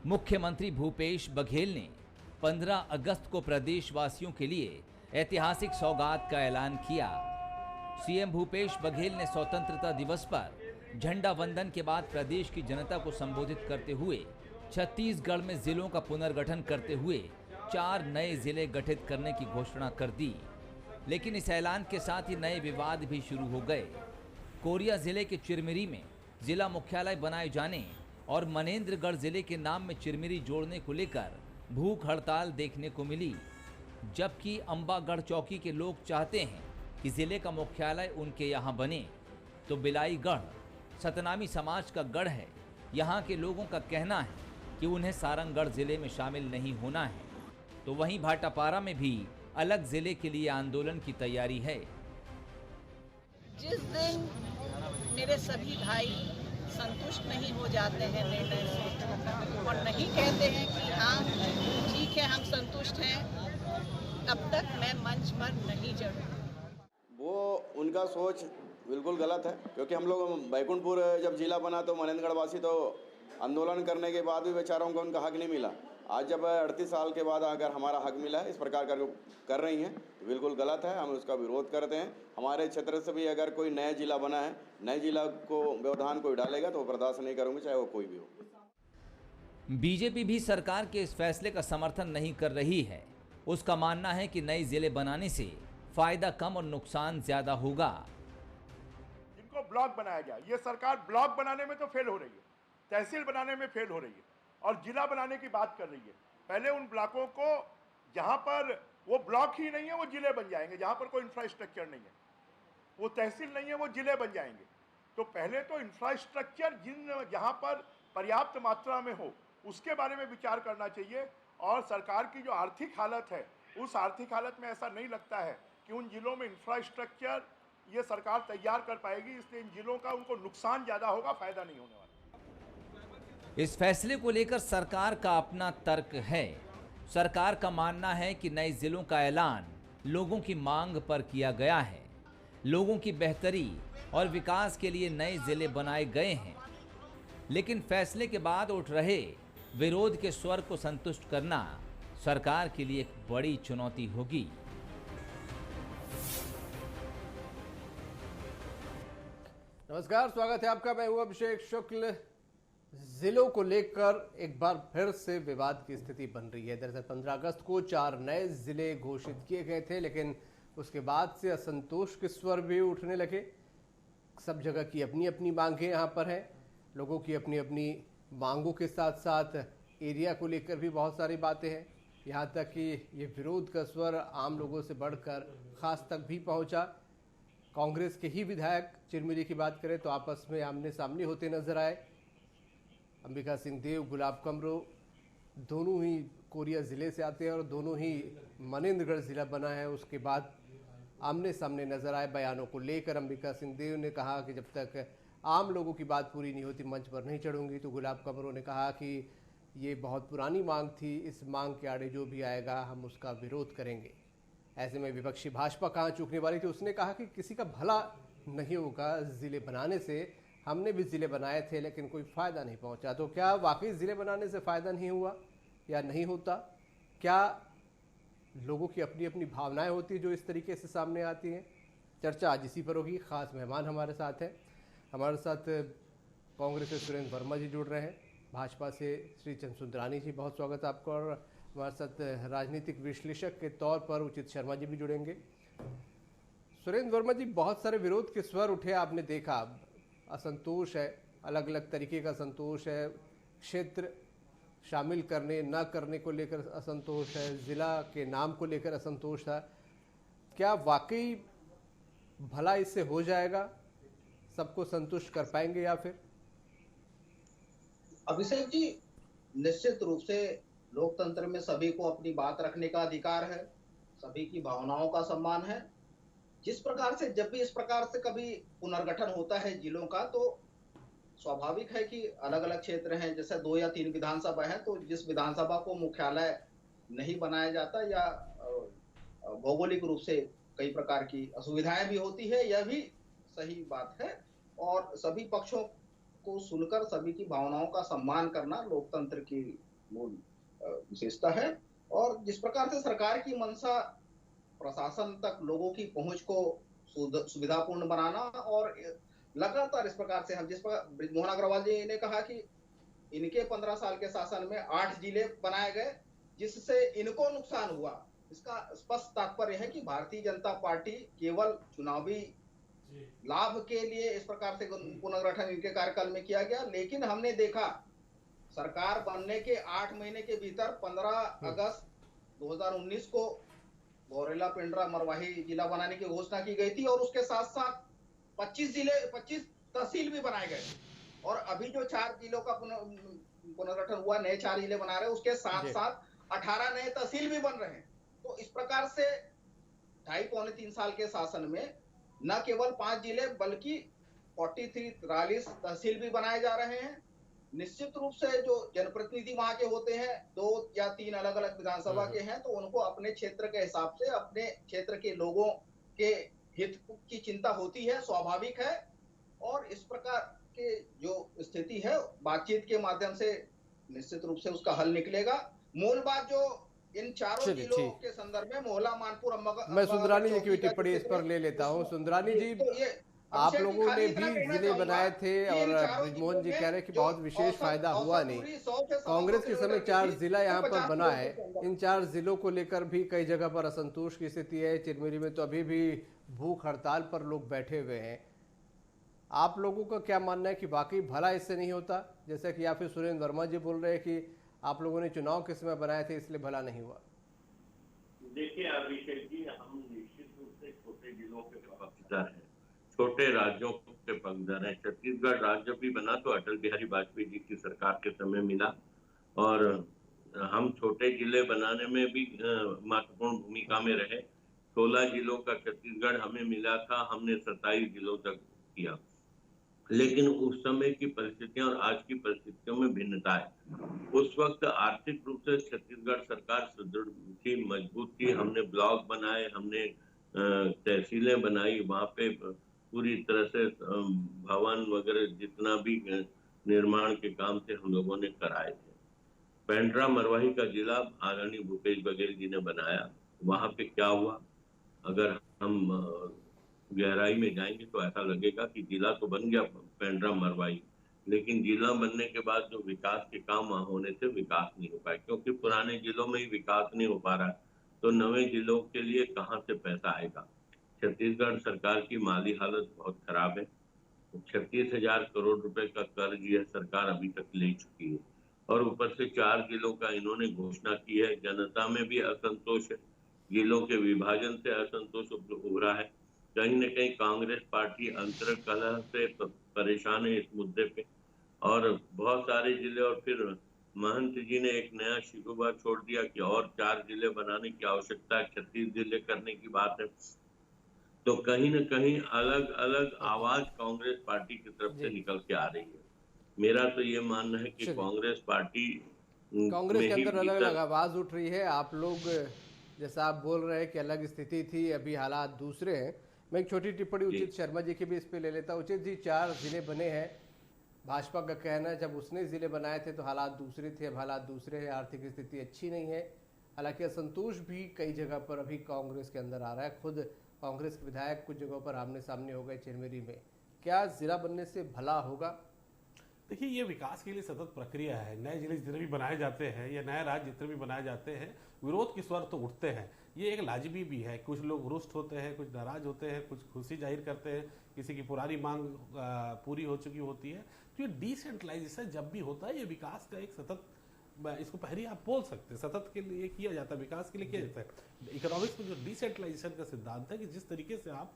मुख्यमंत्री भूपेश बघेल ने 15 अगस्त को प्रदेशवासियों के लिए ऐतिहासिक सौगात का ऐलान किया। सीएम भूपेश बघेल ने स्वतंत्रता दिवस पर झंडा वंदन के बाद प्रदेश की जनता को संबोधित करते हुए छत्तीसगढ़ में जिलों का पुनर्गठन करते हुए 4 नए जिले गठित करने की घोषणा कर दी। लेकिन इस ऐलान के साथ ही नए विवाद भी शुरू हो गए। कोरिया जिले के चिरमिरी में जिला मुख्यालय बनाए जाने और मनेन्द्रगढ़ जिले के नाम में चिरमिरी जोड़ने को लेकर भूख हड़ताल देखने को मिली, जबकि अंबागढ़ चौकी के लोग चाहते हैं कि जिले का मुख्यालय उनके यहाँ बने। तो बिलाईगढ़ सतनामी समाज का गढ़ है। यहाँ के लोगों का कहना है कि उन्हें सारंगगढ़ जिले में शामिल नहीं होना है। तो वहीं भाटापारा में भी अलग जिले के लिए आंदोलन की तैयारी है। जिस दिन मेरे सभी भाई संतुष्ट नहीं हो जाते हैं निर्णय से और नहीं कहते हैं कि हाँ ठीक है हम संतुष्ट हैं, तब तक मैं मंच पर नहीं चढ़ूँगा। वो उनका सोच बिल्कुल गलत है, क्योंकि हम लोग बैकुंठपुर जब जिला बना तो मनेन्द्रगढ़ वासी तो आंदोलन करने के बाद भी बेचारों को उनका हक नहीं मिला। आज जब 38 साल के बाद अगर हमारा हक मिला है, इस प्रकार कर रही हैं तो बिल्कुल गलत है। हम उसका विरोध करते हैं। हमारे क्षेत्र से भी अगर कोई नया जिला बना है, नए जिला को व्यवधान कोई डालेगा तो बर्दाश्त नहीं करूँगी, चाहे वो कोई भी हो। बीजेपी भी सरकार के इस फैसले का समर्थन नहीं कर रही है। उसका मानना है कि नए जिले बनाने से फायदा कम और नुकसान ज्यादा होगा। जिनको ब्लॉक बनाया गया, ये सरकार ब्लॉक बनाने में तो फेल हो रही है, तहसील बनाने में फेल हो रही है और जिला बनाने की बात कर रही है। पहले उन ब्लॉकों को जहां पर वो ब्लॉक ही नहीं है वो जिले बन जाएंगे, जहां पर कोई इंफ्रास्ट्रक्चर नहीं है, वो तहसील नहीं है वो जिले बन जाएंगे। तो पहले तो इंफ्रास्ट्रक्चर जहां पर पर्याप्त मात्रा में हो उसके बारे में विचार करना चाहिए। और सरकार की जो आर्थिक हालत है, उस आर्थिक हालत में ऐसा नहीं लगता है कि उन जिलों में इंफ्रास्ट्रक्चर ये सरकार तैयार कर पाएगी। इसलिए इन जिलों का उनको नुकसान ज़्यादा होगा, फायदा नहीं होने वाला। इस फैसले को लेकर सरकार का अपना तर्क है। सरकार का मानना है कि नए जिलों का ऐलान लोगों की मांग पर किया गया है। लोगों की बेहतरी और विकास के लिए नए जिले बनाए गए हैं। लेकिन फैसले के बाद उठ रहे विरोध के स्वर को संतुष्ट करना सरकार के लिए एक बड़ी चुनौती होगी। नमस्कार, स्वागत है आपका। मैं हूं अभिषेक शुक्ल। जिलों को लेकर एक बार फिर से विवाद की स्थिति बन रही है। दरअसल 15 अगस्त को 4 नए जिले घोषित किए गए थे, लेकिन उसके बाद से असंतोष के स्वर भी उठने लगे। सब जगह की अपनी अपनी मांगें यहाँ पर हैं। लोगों की अपनी अपनी मांगों के साथ साथ एरिया को लेकर भी बहुत सारी बातें हैं। यहाँ तक कि ये विरोध का स्वर आम लोगों से बढ़कर खास तक भी पहुँचा। कांग्रेस के ही विधायक चिरमिरी की बात करें तो आपस में आमने सामने होते नजर आए। अंबिका सिंह देव, गुलाब कमरो दोनों ही कोरिया ज़िले से आते हैं और दोनों ही मनेन्द्रगढ़ ज़िला बना है। उसके बाद आमने सामने नजर आए। बयानों को लेकर अंबिका सिंह देव ने कहा कि जब तक आम लोगों की बात पूरी नहीं होती मंच पर नहीं चढ़ूंगी। तो गुलाब कमरो ने कहा कि ये बहुत पुरानी मांग थी, इस मांग के आड़े जो भी आएगा हम उसका विरोध करेंगे। ऐसे में विपक्षी भाजपा कहाँ चूकने वाली थी। उसने कहा कि किसी का भला नहीं होगा ज़िले बनाने से। हमने भी ज़िले बनाए थे लेकिन कोई फ़ायदा नहीं पहुंचा। तो क्या वाकई ज़िले बनाने से फ़ायदा नहीं हुआ या नहीं होता? क्या लोगों की अपनी अपनी भावनाएं होती जो इस तरीके से सामने आती हैं? चर्चा आज इसी पर होगी। ख़ास मेहमान हमारे साथ हैं। हमारे साथ कांग्रेस से सुरेंद्र वर्मा जी जुड़ रहे हैं, भाजपा से श्री चंद्र सुंदरानी जी, बहुत स्वागत है आपका। और हमारे साथ राजनीतिक विश्लेषक के तौर पर उचित शर्मा जी भी जुड़ेंगे। सुरेंद्र वर्मा जी, बहुत सारे विरोध के स्वर उठे, आपने देखा, असंतोष है, अलग अलग तरीके का संतोष है, क्षेत्र शामिल करने न करने को लेकर असंतोष है, ज़िला के नाम को लेकर असंतोष था। क्या वाकई भला इससे हो जाएगा? सबको संतुष्ट कर पाएंगे या फिर? अभिषेक जी, निश्चित रूप से लोकतंत्र में सभी को अपनी बात रखने का अधिकार है, सभी की भावनाओं का सम्मान है। जिस प्रकार से जब भी इस प्रकार से कभी पुनर्गठन होता है जिलों का, तो स्वाभाविक है कि अलग अलग क्षेत्र हैं, जैसे 2 या 3 विधानसभा हैं, तो जिस विधानसभा को मुख्यालय नहीं बनाया जाता या भौगोलिक रूप से कई प्रकार की असुविधाएं भी होती है, यह भी सही बात है। और सभी पक्षों को सुनकर सभी की भावनाओं का सम्मान करना लोकतंत्र की मूल विशेषता है। और जिस प्रकार से सरकार की मंशा प्रशासन तक लोगों की पहुंच को सुविधापूर्ण बनाना, और लगातार इस प्रकार से हम जिस प्रकार बृजमोहन अग्रवाल जी ने कहा कि इनके 15 साल के शासन में 8 जिले बनाए गए जिससे इनको नुकसान हुआ, इसका स्पष्ट तात्पर्य है कि भारतीय जनता पार्टी केवल चुनावी लाभ के लिए इस प्रकार से पुनर्गठन इनके कार्यकाल में किया गया। लेकिन हमने देखा सरकार बनने के 8 महीने के भीतर 15 अगस्त 2019 को गौरेला, पिंडरा, मरवाही जिला बनाने की घोषणा की गई थी, और उसके साथ साथ 25 तहसील भी बनाए गए। और अभी जो 4 जिलों का पुनर्गठन हुआ, नए 4 जिले बना रहे हैं, उसके साथ साथ 18 नए तहसील भी बन रहे हैं। तो इस प्रकार से 2.5-3 साल के शासन में न केवल 5 जिले बल्कि 43 तहसील भी बनाए जा रहे हैं। निश्चित रूप से जो जनप्रतिनिधि वहां के होते हैं, 2 या 3 अलग अलग विधानसभा के हैं, तो उनको अपने क्षेत्र के हिसाब से अपने क्षेत्र के लोगों के हित की चिंता होती है, स्वाभाविक है। और इस प्रकार के जो स्थिति है, बातचीत के माध्यम से निश्चित रूप से उसका हल निकलेगा। मूल बात जो इन चारों जिलों के संदर्भ में मोहला, मानपुर, मैं सुंदरानी जी की टिप्पणी इस पर ले लेता हूँ। सुंदरानी जी, आप लोगों ने भी जिले बनाए थे और बृजमोहन जी कह रहे हैं कि बहुत विशेष फायदा हुआ नहीं। कांग्रेस के समय 4 जिला यहाँ पर बना है, इन 4 जिलों को लेकर भी कई जगह पर असंतोष की स्थिति है। चिरमिरी में तो अभी भी भूख हड़ताल पर लोग बैठे हुए हैं। आप लोगों का क्या मानना है कि वाकई भला इससे नहीं होता, जैसा कि या फिर सुरेंद्र वर्मा जी बोल रहे हैं कि आप लोगों ने चुनाव के समय बनाए थे इसलिए भला नहीं हुआ? देखिए अभिषेक जी, हम निश्चित रूप से छोटे जिलों के पक्षधर हैं, छोटे राज्यों के पक्षधर हैं। छत्तीसगढ़ राज्य भी बना तो अटल बिहारी वाजपेयी जी की सरकार के समय मिला, और हम छोटे जिले बनाने में भी महत्वपूर्ण भूमिका में रहे। 16 जिलों का छत्तीसगढ़ हमें मिला था, हमने 27 जिलों तक किया। लेकिन उस समय की परिस्थितियां और आज की परिस्थितियों में भिन्नता है। उस वक्त आर्थिक रूप से छत्तीसगढ़ सरकार सुदृढ़ थी, मजबूत थी। हमने ब्लॉक बनाए, हमने तहसीलें बनाई, वहां पे पूरी तरह से भवन वगैरह जितना भी निर्माण के काम थे हम लोगों ने कराए थे। पेंड्रा मरवाही का जिला आदरणीय भूपेश बघेल जी ने बनाया। वहां पे क्या हुआ, अगर हम गहराई में जाएंगे तो ऐसा लगेगा कि जिला तो बन गया पेंड्रा मरवाही, लेकिन जिला बनने के बाद जो विकास के काम वहां होने से विकास नहीं हो पाए, क्योंकि पुराने जिलों में ही विकास नहीं हो पा रहा है, तो नए जिलों के लिए कहां से पैसा आएगा। छत्तीसगढ़ सरकार की माली हालत बहुत खराब है। 36,000 करोड़ रुपए का कर्ज यह सरकार अभी तक ले चुकी है, और ऊपर से 4 जिलों का इन्होंने घोषणा की है। जनता में भी असंतोष है, जिलों के विभाजन से असंतोष उभरा है। कहीं न कहीं कांग्रेस पार्टी अंतर्कलह से परेशान है इस मुद्दे पे, और बहुत सारे जिले, और फिर महंत जी ने एक नया शिकवा छोड़ दिया कि और 4 जिले बनाने की आवश्यकता है, 36 जिले करने की बात है। तो कहीं न कहीं अलग अलग आवाज कांग्रेस पार्टी की तरफ से निकल के आ रही है। मेरा तो ये मानना है कि कांग्रेस पार्टी के अंदर अलग अलग आवाज उठ रही है। आप लोग जैसा आप बोल रहे हैं कि अलग स्थिति थी, अभी हालात दूसरे हैं। मैं एक छोटी टिप्पणी उचित शर्मा जी की भी इस पे ले लेता हूँ। उचित जी, 4 जिले बने हैं, भाजपा का कहना है जब उसने जिले बनाए थे तो हालात दूसरे थे, अब हालात दूसरे हैं, आर्थिक स्थिति अच्छी नहीं है। हालांकि असंतोष भी कई जगह पर अभी कांग्रेस के अंदर आ रहा है। खुद कांग्रेस के विधायक कुछ जगहों पर आमने सामने हो गए चिरमिरी में। क्या जिला बनने से भला होगा? देखिए, ये विकास के लिए सतत प्रक्रिया है। नए जिले जितने भी बनाए जाते हैं या नए राज्य जितने भी बनाए जाते हैं, विरोध के स्वर तो उठते हैं। ये एक लाजमी भी है। कुछ लोग रुष्ट होते हैं, कुछ नाराज होते हैं, कुछ खुशी जाहिर करते हैं, किसी की पुरानी मांग पूरी हो चुकी होती है। तो ये डिसेंट्रलाइजेशन जब भी होता है, ये विकास का एक सतत, इसको पहले आप बोल सकते हैं, सतत के लिए किया जाता है, विकास के लिए किया जाता है। इकोनॉमिक्स में जो डिसेंट्रलाइजेशन का सिद्धांत है कि जिस तरीके से आप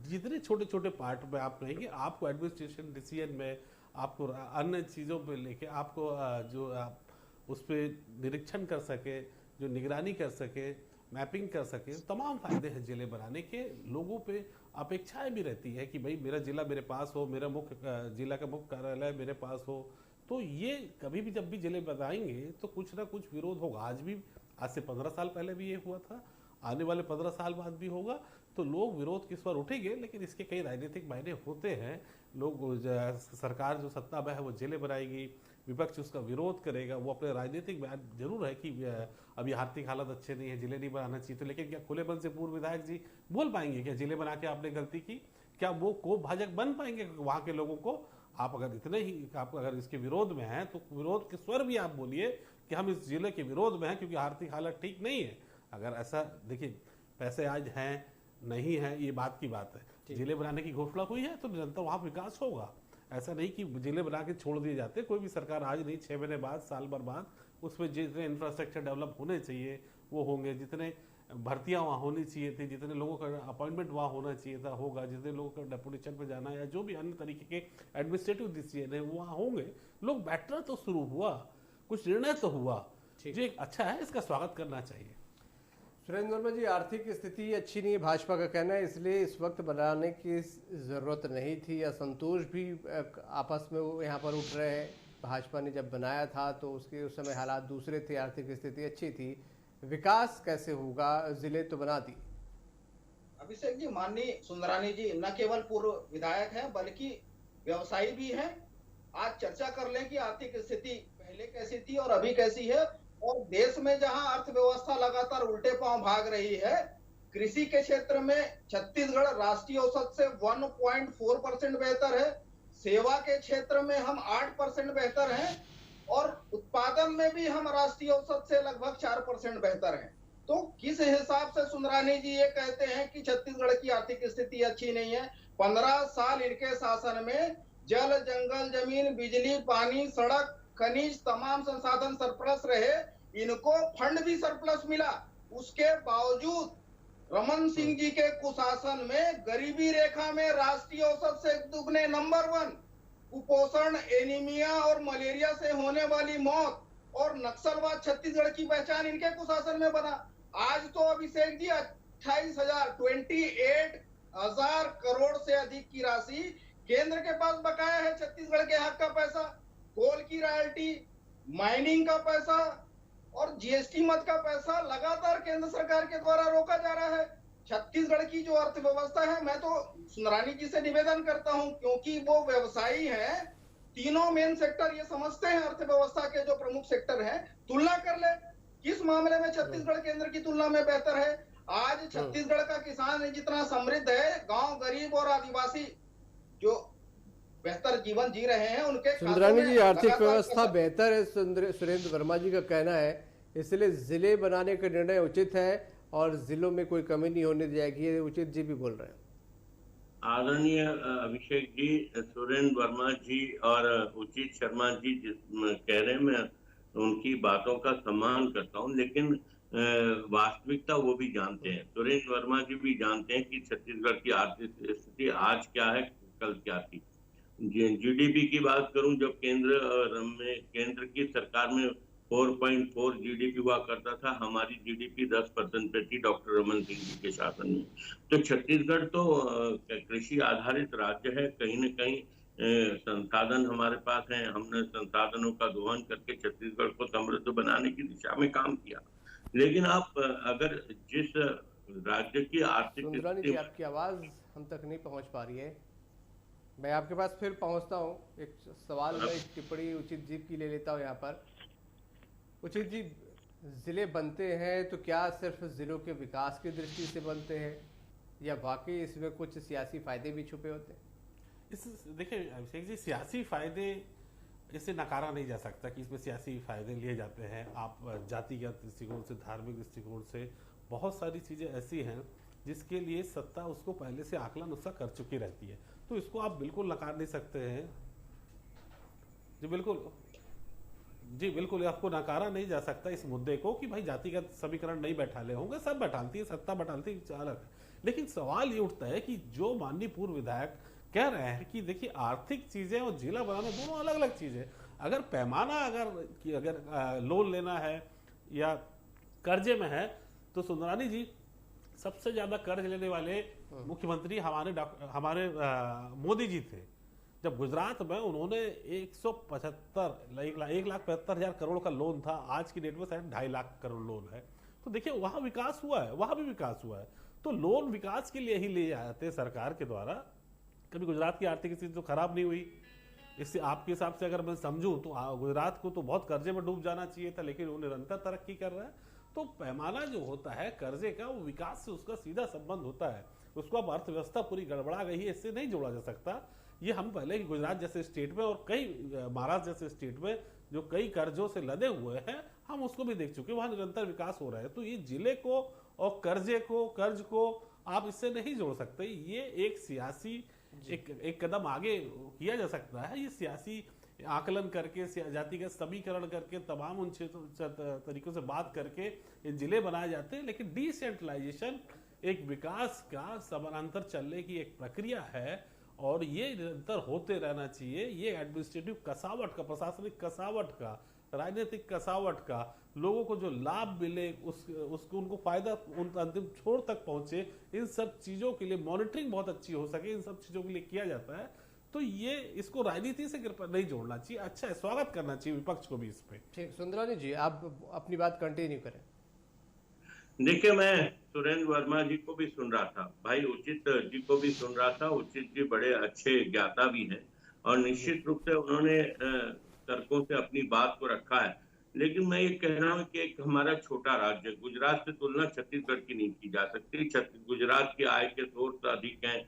जितने छोटे छोटे पार्ट में आप रहेंगे, आपको एडमिनिस्ट्रेशन डिसीजन में, आपको अन्य चीज़ों पे लेके, आपको जो आप उस पर निरीक्षण कर सके, जो निगरानी कर सके, मैपिंग कर सके, तमाम फायदे हैं जिले बनाने के। लोगों पे अपेक्षाएं भी रहती है कि भाई मेरा जिला मेरे पास हो, मेरा मुख्य जिला का मुख्य कार्यालय मेरे पास हो। तो ये कभी भी जब भी जिले बनाएंगे तो कुछ ना कुछ विरोध होगा। आज से 15 साल पहले भी ये हुआ था, आने वाले 15 साल बाद भी होगा। तो लोग विरोध की स्वर उठेंगे, लेकिन इसके कई राजनीतिक मायने होते हैं। लोग सरकार जो सत्ता में है वो जेलें बनाएगी, विपक्ष उसका विरोध करेगा, वो अपने राजनीतिक बयान जरूर है कि अभी आर्थिक हालत अच्छे नहीं है, जिले नहीं बनाना चाहिए, तो लेकिन क्या खुले मन से पूर्व विधायक जी बोल पाएंगे क्या जिले बना के आपने गलती की? क्या वो कोप भाजक बन पाएंगे वहां के लोगों को? आप अगर इतने ही आप अगर इसके विरोध में हैं तो विरोध के स्वर भी आप बोलिए कि हम इस जिले के विरोध में हैं क्योंकि आर्थिक हालत ठीक नहीं है। अगर ऐसा देखिए, पैसे आज हैं नहीं है ये बात की बात है, जिले बनाने की घोषणा हुई है तो निरंतर वहां विकास होगा। ऐसा नहीं कि जिले बना के छोड़ दिए जाते, कोई भी सरकार आज नहीं, 6 महीने बाद, साल भर बाद उसमें जितने इंफ्रास्ट्रक्चर डेवलप होने चाहिए वो होंगे, जितने भर्तियां वहाँ होनी चाहिए थी, जितने लोगों का अपॉइंटमेंट वहाँ होना चाहिए था होगा, जितने लोगों का डेपुटेशन पे जाना या जो भी अन्य तरीके के एडमिनिस्ट्रेटिव डिसीजन है वो वहाँ होंगे। लोग बैठना तो शुरू हुआ, कुछ निर्णय तो हुआ, जो एक अच्छा है, इसका स्वागत करना चाहिए। सुरेंद्र वर्मा जी, आर्थिक स्थिति अच्छी नहीं है भाजपा का कहना है, इसलिए इस वक्त बनाने की जरूरत नहीं थी, या संतोष भी आपस में वो यहाँ पर उठ रहे हैं। भाजपा ने जब बनाया था तो उसके उस समय हालात दूसरे थे, आर्थिक स्थिति अच्छी थी, विकास कैसे होगा, जिले तो बना दी। अभिषेक जी, माननीय सुंदरानी जी न केवल पूर्व विधायक हैं बल्कि व्यवसायी भी हैं। आज चर्चा कर लें कि आर्थिक स्थिति पहले कैसी थी और अभी कैसी है, और देश में जहां अर्थव्यवस्था लगातार उल्टे पांव भाग रही है, कृषि के क्षेत्र में छत्तीसगढ़ राष्ट्रीय औसत से 1.4% बेहतर है, सेवा के क्षेत्र में हम 8% बेहतर हैं, और उत्पादन में भी हम राष्ट्रीय औसत से लगभग 4% बेहतर हैं। तो किस हिसाब से सुंदरानी जी ये कहते हैं कि छत्तीसगढ़ की आर्थिक स्थिति अच्छी नहीं है? 15 साल इनके शासन में जल, जंगल, जमीन, बिजली, पानी, सड़क, खनिज, तमाम संसाधन सरप्लस रहे, इनको फंड भी सरप्लस मिला। उसके बावजूद रमन सिंह जी के कुशासन में गरीबी रेखा में राष्ट्रीय औसत से दुगने नंबर 1, कुपोषण, एनीमिया और मलेरिया से होने वाली मौत और नक्सलवाद छत्तीसगढ़ की पहचान इनके कुशासन में बना। आज तो अभिषेक जी 28,000 करोड़ से अधिक की राशि केंद्र के पास बकाया है। छत्तीसगढ़ के हक का पैसा, कोल की रॉयल्टी, माइनिंग का पैसा और जीएसटी मद का पैसा लगातार केंद्र सरकार के द्वारा रोका जा रहा है। छत्तीसगढ़ की जो अर्थव्यवस्था है, मैं तो सुंदरानी जी से निवेदन करता हूं, क्योंकि वो व्यवसायी हैं, तीनों मेन सेक्टर ये समझते हैं अर्थव्यवस्था के जो प्रमुख सेक्टर हैं, तुलना कर ले किस मामले में छत्तीसगढ़ केंद्र की तुलना में बेहतर है। आज छत्तीसगढ़ का किसान जितना समृद्ध है, गांव गरीब और आदिवासी जो बेहतर जीवन जी रहे हैं उनके। सुंदरानी जी, आर्थिक व्यवस्था बेहतर है, सुरेंद्र वर्मा जी का कहना है, इसलिए जिले बनाने का निर्णय उचित है और जिलों में कोई कमी नहीं होने दी जाएगी, ये उचित जी भी बोल रहे हैं। आदरणीय अभिषेक जी, सुरेंद्र वर्मा जी और उचित शर्मा जी जिस कह रहे हैं, मैं उनकी बातों का सम्मान करता हूं, लेकिन वास्तविकता वो भी जानते हैं। सुरेंद्र वर्मा जी भी जानते हैं कि छत्तीसगढ़ की आर्थिक स्थिति आज क्या है, कल क्या थी। जीडीपी की बात करूं, जब केंद्र की सरकार में 4.4 जीडीपी हुआ करता था, हमारी जीडीपी 10% पे थी डॉक्टर रमन सिंह जी के शासन में। तो छत्तीसगढ़ तो कृषि आधारित राज्य है, कहीं न कहीं संसाधन हमारे पास हैं, हमने संसाधनों का दोहन करके छत्तीसगढ़ को समृद्ध बनाने की दिशा में काम किया। लेकिन आप अगर जिस राज्य की आर्थिक स्थिति, आपकी आवाज हम तक नहीं पहुंच पा रही है, मैं आपके पास फिर पहुंचता हूं। एक सवाल में एक टिप्पणी उचित जी की ले लेता हूं यहाँ पर। उचित जी, जिले बनते हैं तो क्या सिर्फ जिलों के विकास की दृष्टि से बनते हैं या वाकई इसमें कुछ सियासी फायदे भी छुपे होते हैं? देखिए अभिषेक जी, सियासी फायदे इसे नकारा नहीं जा सकता कि इसमें सियासी फायदे लिए जाते हैं। आप जातिगत दृष्टिकोण से, धार्मिक दृष्टिकोण से, बहुत सारी चीजें ऐसी हैं जिसके लिए सत्ता उसको पहले से आकलन उसका कर चुकी रहती है, तो इसको आप बिल्कुल नकार नहीं सकते हैं। जी बिल्कुल आपको नकारा नहीं जा सकता इस मुद्दे को कि भाई जातिगत समीकरण नहीं बैठाले होंगे, सब बैठालती है, सत्ता बैठालती है, अलग। लेकिन सवाल ये उठता है कि जो माननीय पूर्व विधायक कह रहे हैं कि देखिए आर्थिक चीजें और जिला बनाना दोनों अलग अलग चीजें। अगर पैमाना अगर लोन लेना है या कर्जे में है, तो सुंदरानी जी सबसे ज्यादा कर्ज लेने वाले मुख्यमंत्री हमारे मोदी जी थे। जब गुजरात में उन्होंने 1,75,000 करोड़ का लोन था, आज की डेट में शायद 2.5 लाख करोड़ लोन है। तो देखिए वहां विकास हुआ है, वहां भी विकास हुआ है। तो लोन विकास के लिए ही ले जाते हैं सरकार के द्वारा। कभी गुजरात की आर्थिक स्थिति तो खराब नहीं हुई। इससे आपके हिसाब से अगर मैं समझूं तो गुजरात को तो बहुत कर्जे में डूब जाना चाहिए था, लेकिन वो निरंतर तरक्की कर रहा है। तो पैमाना जो होता है कर्जे का, वो विकास से उसका सीधा संबंध होता है। उसको अब अर्थव्यवस्था पूरी गड़बड़ा गई है, इससे नहीं जोड़ा जा सकता। ये हम पहले गुजरात जैसे स्टेट में और कई महाराष्ट्र जैसे स्टेट में जो कई कर्जों से लदे हुए हैं, हम उसको भी देख चुके, वहां निरंतर विकास हो रहा है। तो ये जिले को और कर्ज को आप इससे नहीं जोड़ सकते। ये एक सियासी एक कदम आगे किया जा सकता है। ये सियासी आकलन करके, जातिगत समीकरण करके, तमाम उन तरीकों से बात करके ये जिले बनाए जाते हैं। लेकिन डिसेंट्रलाइजेशन एक विकास का समानांतर चलने की एक प्रक्रिया है और ये निरंतर होते रहना चाहिए। ये एडमिनिस्ट्रेटिव कसावट का, प्रशासनिक कसावट का, राजनीतिक कसावट का, लोगों को जो लाभ मिले उसको उनको फायदा उन अंतिम छोर तक पहुंचे, इन सब चीजों के लिए मॉनिटरिंग बहुत अच्छी हो सके, इन सब चीजों के लिए किया जाता है। तो ये इसको राजनीति से नहीं जोड़ना चाहिए। अच्छा है, स्वागत करना चाहिए विपक्ष को भी इस पे। ठीक, सुंदरानी जी आप अपनी बात कंटिन्यू करें। देखिए, मैं सुरेंद्र वर्मा जी को भी सुन रहा था, भाई उचित जी को भी सुन रहा था। उचित जी बड़े अच्छे ज्ञाता भी हैं और निश्चित रूप से उन्होंने तर्कों से अपनी बात को रखा है। लेकिन मैं ये कह रहा हूँ कि एक हमारा छोटा राज्य, गुजरात से तुलना छत्तीसगढ़ की नहीं की जा सकती। गुजरात की आय के सोर्स अधिक हैं,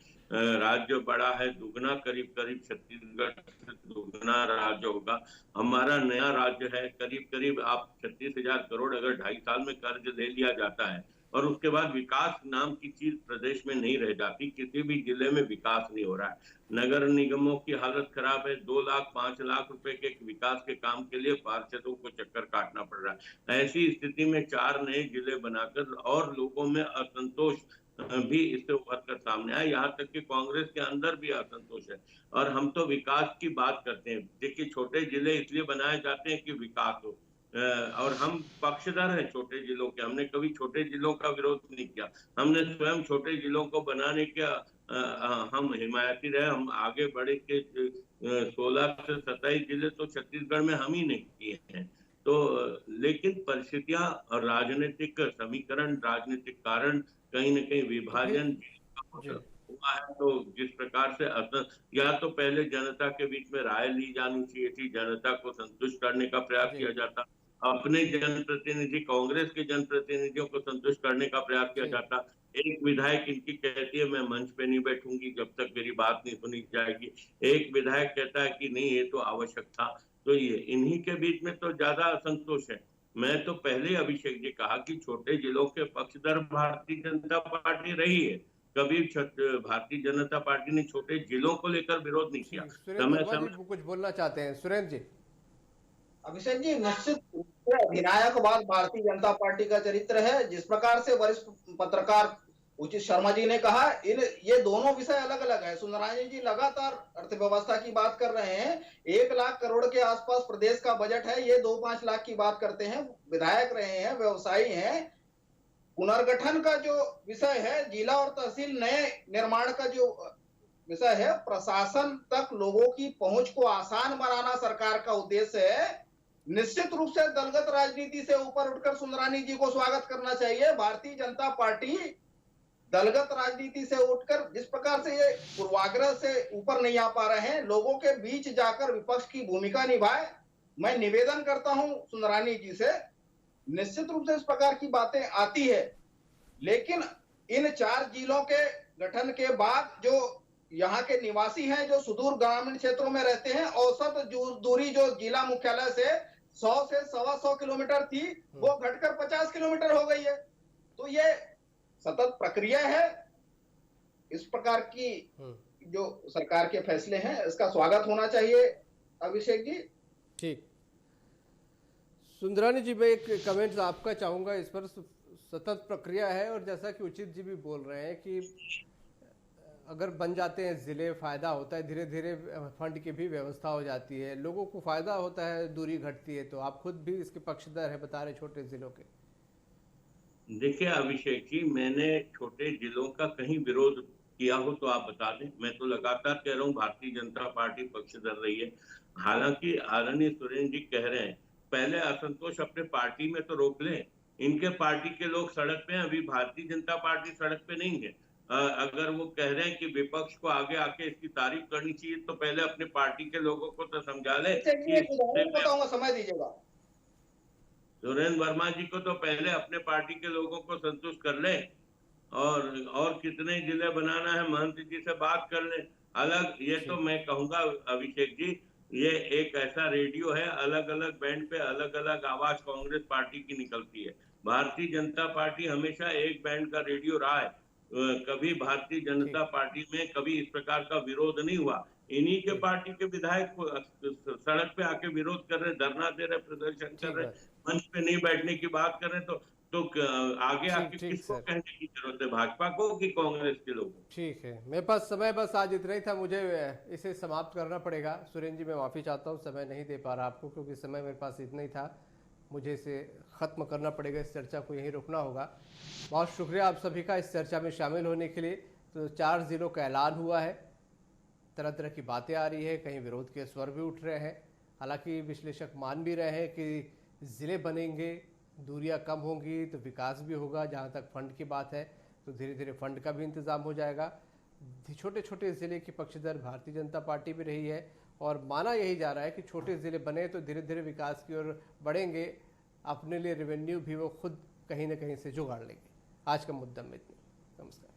राज्य बड़ा है, दुगना करीब छत्तीसगढ़ से दुगना राज्य होगा। हमारा नया राज्य है, करीब आप 36,000 करोड़ अगर 2.5 साल में कर्ज ले लिया जाता है और उसके बाद विकास नाम की चीज प्रदेश में नहीं रह जाती, किसी भी जिले में विकास नहीं हो रहा है। नगर निगमों की हालत खराब है, 2 लाख 5 लाख रुपए के विकास के काम के लिए पार्षदों को चक्कर काटना पड़ रहा है। ऐसी स्थिति में 4 नए जिले बनाकर और लोगों में असंतोष भी इससे उभर कर सामने आया। यहाँ तक कि कांग्रेस के अंदर भी असंतोष है और हम तो विकास की बात करते हैं। देखिए, छोटे जिले इसलिए बनाए जाते हैं कि विकास हो और हम पक्षधर हैं छोटे जिलों के। हमने कभी छोटे जिलों का विरोध नहीं किया, हमने स्वयं छोटे जिलों को बनाने का हम हिमायती रहे। हम आगे बढ़े के 16 से 27 जिले तो छत्तीसगढ़ में हम ही नहीं किए हैं। तो लेकिन परिस्थितियां और राजनीतिक समीकरण, राजनीतिक कारण, कहीं न कहीं विभाजन हुआ है। तो जिस प्रकार से या तो पहले जनता के बीच में राय ली जानी चाहिए थी, जनता को संतुष्ट करने का प्रयास किया जाता, अपने जनप्रतिनिधि, कांग्रेस के जनप्रतिनिधियों को संतुष्ट करने का प्रयास किया जाता। एक विधायक इनकी कहती है मैं मंच पे नहीं बैठूंगी जब तक मेरी बात नहीं सुनी जाएगी, एक विधायक कहता है कि नहीं ये तो आवश्यक था। तो ये इन्हीं के बीच में तो ज्यादा असंतोष है। मैं तो पहले अभिषेक जी कहा कि छोटे जिलों के पक्षधर भारतीय जनता पार्टी रही है, कभी भारतीय जनता पार्टी ने छोटे जिलों को लेकर विरोध नहीं किया। सुरेंद्र कुछ बोलना चाहते हैं? सुरेंद्र जी। अभिषेक जी, निश्चित रूप से अधिनायकवाद भारतीय जनता पार्टी का चरित्र है। जिस प्रकार से वरिष्ठ पत्रकार उचित शर्मा जी ने कहा, ये दोनों विषय अलग अलग है। सुंदरानी जी लगातार अर्थव्यवस्था की बात कर रहे हैं, 1 लाख करोड़ के आसपास प्रदेश का बजट है, ये 2-5 लाख की बात करते हैं। विधायक रहे हैं, व्यवसायी हैं। पुनर्गठन का जो विषय है, जिला और तहसील नए निर्माण का जो विषय है, प्रशासन तक लोगों की पहुंच को आसान बनाना सरकार का उद्देश्य है। निश्चित रूप से दलगत राजनीति से ऊपर उठकर सुंदरानी जी को स्वागत करना चाहिए। भारतीय जनता पार्टी दलगत राजनीति से उठकर जिस प्रकार से ये पूर्वाग्रह से ऊपर नहीं आ पा रहे हैं, लोगों के बीच जाकर विपक्ष की भूमिका निभाए। मैं निवेदन करता हूं सुंदरानी जी से, निश्चित रूप से इस प्रकार की बातें आती है, लेकिन इन 4 जिलों के गठन के बाद जो यहाँ के निवासी हैं, जो सुदूर ग्रामीण क्षेत्रों में रहते हैं, औसत दूरी जो जिला मुख्यालय से 100 से 125 किलोमीटर थी, वो घटकर 50 किलोमीटर हो गई है। तो ये सतत प्रक्रिया है। इस प्रकार की जो सरकार के फैसले हैं, इसका स्वागत होना चाहिए। अभिषेक जी। ठीक, सुंदरानी जी, मैं एक कमेंट आपका चाहूंगा इस पर। सतत प्रक्रिया है और जैसा कि उचित जी भी बोल रहे हैं कि अगर बन जाते हैं जिले, फायदा होता है, धीरे धीरे फंड की भी व्यवस्था हो जाती है, लोगों को फायदा होता है, दूरी घटती है। तो आप खुद भी इसके पक्षधर है, बता रहे छोटे जिलों के। देखिए अभिषेक जी, मैंने छोटे जिलों का कहीं विरोध किया हो तो आप बता दें। मैं तो लगातार कह रहा हूँ भारतीय जनता पार्टी पक्षधर रही है। हालांकि आदरणीय सुरेंद्र जी कह रहे हैं, पहले असंतोष अपने पार्टी में तो रोक लें। इनके पार्टी के लोग सड़क पे हैं, अभी भारतीय जनता पार्टी सड़क पे नहीं है। अगर वो कह रहे हैं कि विपक्ष को आगे आके इसकी तारीफ करनी चाहिए तो पहले अपने पार्टी के लोगों को तो समझा ले कि समय दीजिएगा। सुरेंद्र वर्मा जी को तो पहले अपने पार्टी के लोगों को संतुष्ट कर ले, और कितने जिले बनाना है महंत जी से बात कर ले। अलग ये तो मैं कहूंगा अभिषेक जी, ये एक ऐसा रेडियो है, अलग अलग बैंड पे अलग अलग आवाज कांग्रेस पार्टी की निकलती है। भारतीय जनता पार्टी हमेशा एक बैंड का रेडियो रहा है। कभी भारतीय जनता पार्टी में कभी इस प्रकार का विरोध नहीं हुआ। इन्हीं के पार्टी के विधायक सड़क पे आके विरोध कर रहे, धरना दे रहे, प्रदर्शन कर रहे, मंच पे नहीं बैठने की बात कर रहे, तो आगे आके किसको कहने की जरूरत है, भाजपा को कि कांग्रेस के लोगों को? ठीक है, मेरे पास समय बस आज इतना ही था, मुझे इसे समाप्त करना पड़ेगा। सुरेंद्र जी, मैं माफ़ी चाहता हूँ, समय नहीं दे पा रहा आपको, क्योंकि समय मेरे पास इतना ही था। मुझे इसे ख़त्म करना पड़ेगा, इस चर्चा को यहीं रोकना होगा। बहुत शुक्रिया आप सभी का इस चर्चा में शामिल होने के लिए। तो 4 जिलों का ऐलान हुआ है, तरह तरह की बातें आ रही है, कहीं विरोध के स्वर भी उठ रहे हैं। हालांकि विश्लेषक मान भी रहे हैं कि ज़िले बनेंगे, दूरियां कम होंगी तो विकास भी होगा। जहां तक फंड की बात है तो धीरे धीरे फंड का भी इंतज़ाम हो जाएगा। छोटे छोटे ज़िले की पक्षधर भारतीय जनता पार्टी भी रही है, और माना यही जा रहा है कि छोटे ज़िले बने तो धीरे धीरे विकास की ओर बढ़ेंगे, अपने लिए रेवेन्यू भी वो खुद कहीं ना कहीं से जुगाड़ लेंगे। आज का मुद्दा में इतना। नमस्कार।